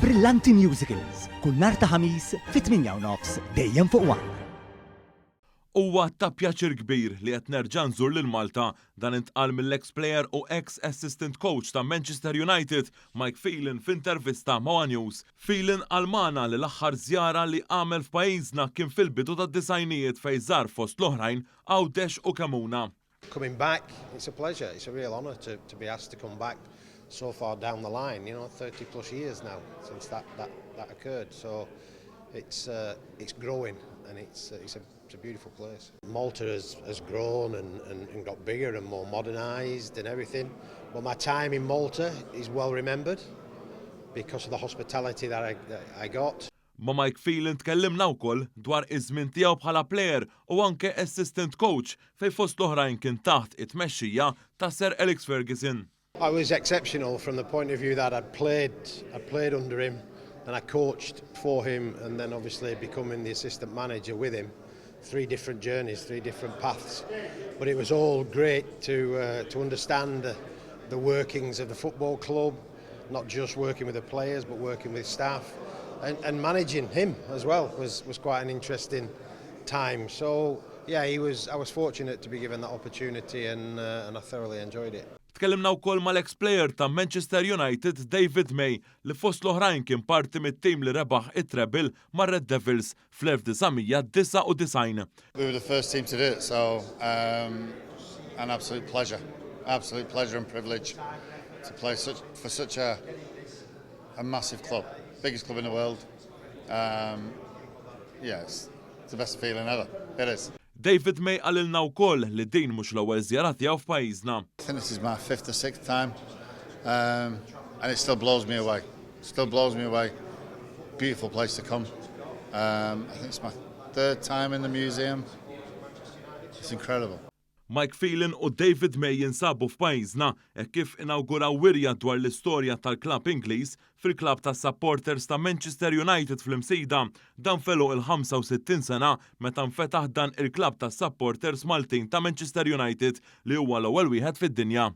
Brillanti Musicals, kull nhar ta' ħamis fit-8:30 dejjem fuq One. Huwa ta' pjaċir kbir li qed nerġa' nżur lil Malta, dan intqal mill-eks plejer u ex-assistant coach ta' Manchester United Phelan f'intervista ma' News. Phelan għal magħna li l-aħħar żjara li għamel f'pajjiżna kien fil-bidu tad-disgħinijiet fejn żar fost l-oħrajn Għawdex u Kemmuna. Coming back, it's a pleasure. It's a real honour to be asked to come back so far down the line. 30 plus years now since that occurred. So it's growing, and it's a beautiful place. Malta has grown and got bigger and more modernised and everything. But my time in Malta is well remembered because of the hospitality that I got. Ma' Phelan tkellimna wkoll dwar iż-żmien tiegħu bħala plejer u anke assistant coach fejn fost l-oħrajn kien taħt it-tmexxija ta' Sir Alex Ferguson. I was exceptional from the point of view that I'd played under him and I coached for him, and then obviously becoming the assistant manager with him. 3 different journeys, 3 different paths. But it was all great to understand the workings of the football club, not just working with the players but working with staff. And managing him as well was quite an interesting time. So yeah, I was fortunate to be given that opportunity, and I thoroughly enjoyed it. Tkellimna wkoll mal-eks plejer ta' Manchester United David May li fost l-oħrajn kien parti mit-tim li rebaħ it-treble ma' Red Devils fl-1999. We were the first team to do it, so an absolute pleasure and privilege to play for such a massive club. Biggest club in the world. It's the best feeling ever. It is. David May għalilna wkoll li din mhux l-ewwel żjara tiegħu f'pajjiżna. I think this is my 5th or 6th time, and it still blows me away. Beautiful place to come. I think it's my 3rd time in the museum. It's incredible. Phelan u David May jinsabu f'pajjiżna hekk kif inawguraw wirja dwar l-istorja tal-klabb Ingliż fil-klabb tas-supporters ta' Manchester United fl-imsida. Dan felu il-65 sena meta nfetaħ dan il-klabb tas-supporters Maltin ta' Manchester United li huwa l-ewwel wieħed fid-dinja.